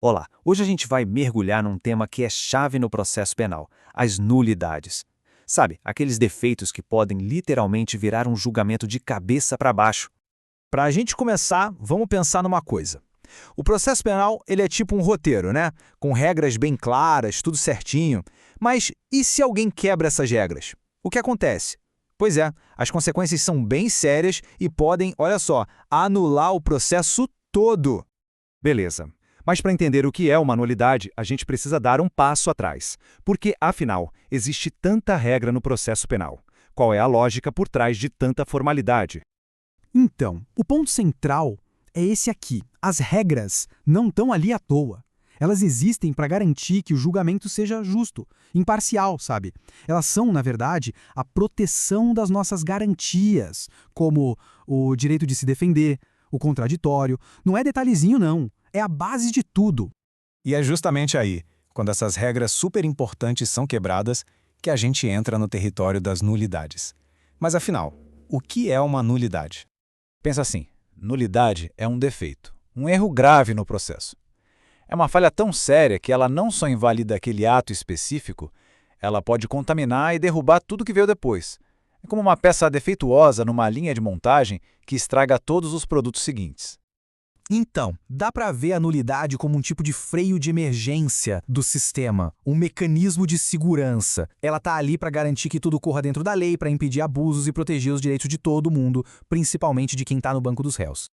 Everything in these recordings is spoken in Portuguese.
Olá, hoje a gente vai mergulhar num tema que é chave no processo penal: as nulidades. Sabe, aqueles defeitos que podem literalmente virar um julgamento de cabeça para baixo. Para a gente começar, vamos pensar numa coisa. O processo penal, ele é tipo um roteiro, né? Com regras bem claras, tudo certinho. Mas e se alguém quebra essas regras? O que acontece? Pois é, as consequências são bem sérias e podem, olha só, anular o processo todo. Beleza. Mas para entender o que é uma nulidade, a gente precisa dar um passo atrás. Porque, afinal, existe tanta regra no processo penal. Qual é a lógica por trás de tanta formalidade? Então, o ponto central é esse aqui. As regras não estão ali à toa. Elas existem para garantir que o julgamento seja justo, imparcial, sabe? Elas são, na verdade, a proteção das nossas garantias, como o direito de se defender, o contraditório. Não é detalhezinho, não. É a base de tudo. E é justamente aí, quando essas regras super importantes são quebradas, que a gente entra no território das nulidades. Mas afinal, o que é uma nulidade? Pensa assim, nulidade é um defeito, um erro grave no processo. É uma falha tão séria que ela não só invalida aquele ato específico, ela pode contaminar e derrubar tudo que veio depois. É como uma peça defeituosa numa linha de montagem que estraga todos os produtos seguintes. Então, dá para ver a nulidade como um tipo de freio de emergência do sistema, um mecanismo de segurança. Ela está ali para garantir que tudo corra dentro da lei, para impedir abusos e proteger os direitos de todo mundo, principalmente de quem está no banco dos réus.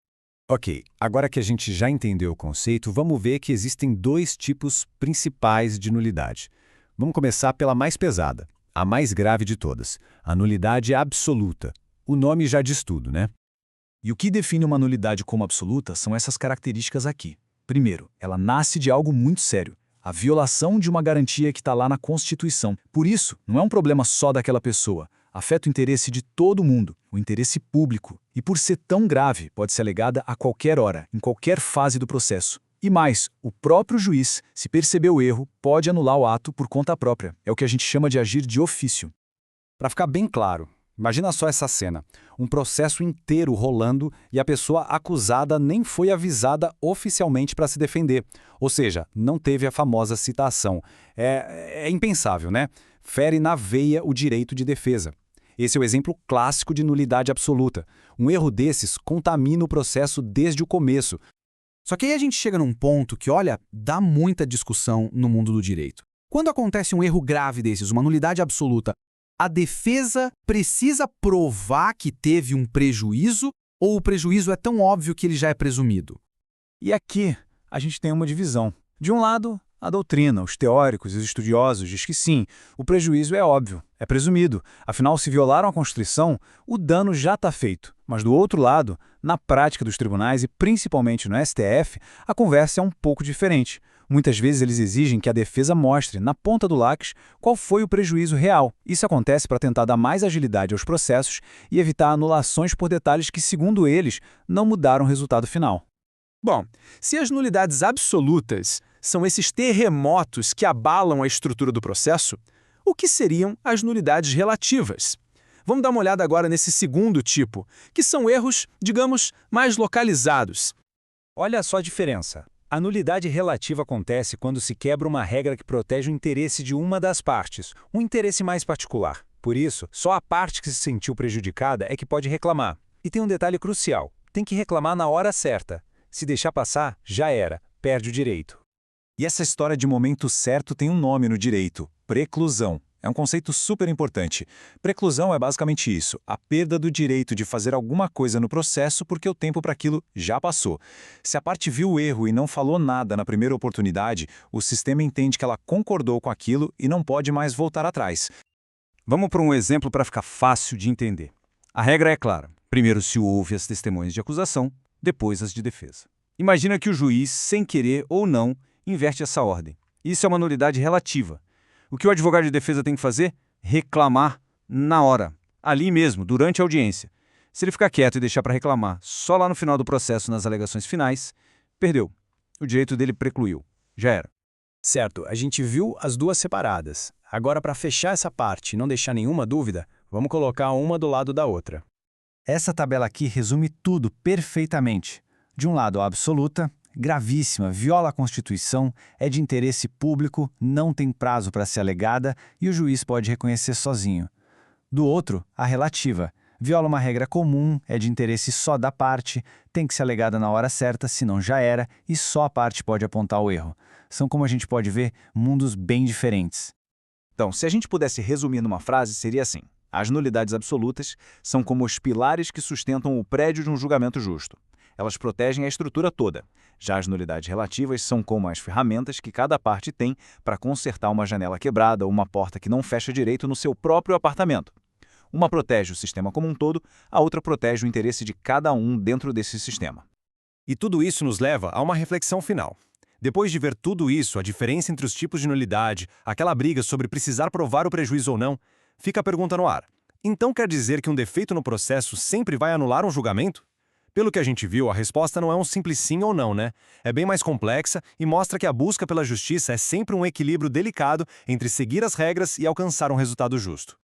Ok, agora que a gente já entendeu o conceito, vamos ver que existem dois tipos principais de nulidade. Vamos começar pela mais pesada, a mais grave de todas, a nulidade absoluta. O nome já diz tudo, né? E o que define uma nulidade como absoluta são essas características aqui. Primeiro, ela nasce de algo muito sério, a violação de uma garantia que está lá na Constituição. Por isso, não é um problema só daquela pessoa, afeta o interesse de todo mundo, o interesse público. E por ser tão grave, pode ser alegada a qualquer hora, em qualquer fase do processo. E mais, o próprio juiz, se perceber o erro, pode anular o ato por conta própria. É o que a gente chama de agir de ofício. Para ficar bem claro, imagina só essa cena, um processo inteiro rolando e a pessoa acusada nem foi avisada oficialmente para se defender. Ou seja, não teve a famosa citação. É impensável, né? Fere na veia o direito de defesa. Esse é o exemplo clássico de nulidade absoluta. Um erro desses contamina o processo desde o começo. Só que aí a gente chega num ponto que, olha, dá muita discussão no mundo do direito. Quando acontece um erro grave desses, uma nulidade absoluta, a defesa precisa provar que teve um prejuízo ou o prejuízo é tão óbvio que ele já é presumido? E aqui a gente tem uma divisão. De um lado, a doutrina, os teóricos e os estudiosos diz que sim, o prejuízo é óbvio, é presumido. Afinal, se violaram a Constituição, o dano já está feito. Mas do outro lado, na prática dos tribunais e principalmente no STF, a conversa é um pouco diferente. Muitas vezes eles exigem que a defesa mostre, na ponta do lápis, qual foi o prejuízo real. Isso acontece para tentar dar mais agilidade aos processos e evitar anulações por detalhes que, segundo eles, não mudaram o resultado final. Bom, se as nulidades absolutas são esses terremotos que abalam a estrutura do processo, o que seriam as nulidades relativas? Vamos dar uma olhada agora nesse segundo tipo, que são erros, digamos, mais localizados. Olha só a diferença. A nulidade relativa acontece quando se quebra uma regra que protege o interesse de uma das partes, um interesse mais particular. Por isso, só a parte que se sentiu prejudicada é que pode reclamar. E tem um detalhe crucial: tem que reclamar na hora certa. Se deixar passar, já era, perde o direito. E essa história de momento certo tem um nome no direito: preclusão. É um conceito super importante. Preclusão é basicamente isso, a perda do direito de fazer alguma coisa no processo porque o tempo para aquilo já passou. Se a parte viu o erro e não falou nada na primeira oportunidade, o sistema entende que ela concordou com aquilo e não pode mais voltar atrás. Vamos para um exemplo para ficar fácil de entender. A regra é clara. Primeiro se ouve as testemunhas de acusação, depois as de defesa. Imagina que o juiz, sem querer ou não, inverte essa ordem. Isso é uma nulidade relativa. O que o advogado de defesa tem que fazer? Reclamar na hora, ali mesmo, durante a audiência. Se ele ficar quieto e deixar para reclamar só lá no final do processo, nas alegações finais, perdeu. O direito dele precluiu. Já era. Certo, a gente viu as duas separadas. Agora, para fechar essa parte e não deixar nenhuma dúvida, vamos colocar uma do lado da outra. Essa tabela aqui resume tudo perfeitamente. De um lado, a absoluta, gravíssima, viola a Constituição, é de interesse público, não tem prazo para ser alegada e o juiz pode reconhecer sozinho. Do outro, a relativa. Viola uma regra comum, é de interesse só da parte, tem que ser alegada na hora certa, senão já era, e só a parte pode apontar o erro. São, como a gente pode ver, mundos bem diferentes. Então, se a gente pudesse resumir numa frase, seria assim: as nulidades absolutas são como os pilares que sustentam o prédio de um julgamento justo. Elas protegem a estrutura toda. Já as nulidades relativas são como as ferramentas que cada parte tem para consertar uma janela quebrada ou uma porta que não fecha direito no seu próprio apartamento. Uma protege o sistema como um todo, a outra protege o interesse de cada um dentro desse sistema. E tudo isso nos leva a uma reflexão final. Depois de ver tudo isso, a diferença entre os tipos de nulidade, aquela briga sobre precisar provar o prejuízo ou não, fica a pergunta no ar. Então quer dizer que um defeito no processo sempre vai anular um julgamento? Pelo que a gente viu, a resposta não é um simples sim ou não, né? É bem mais complexa e mostra que a busca pela justiça é sempre um equilíbrio delicado entre seguir as regras e alcançar um resultado justo.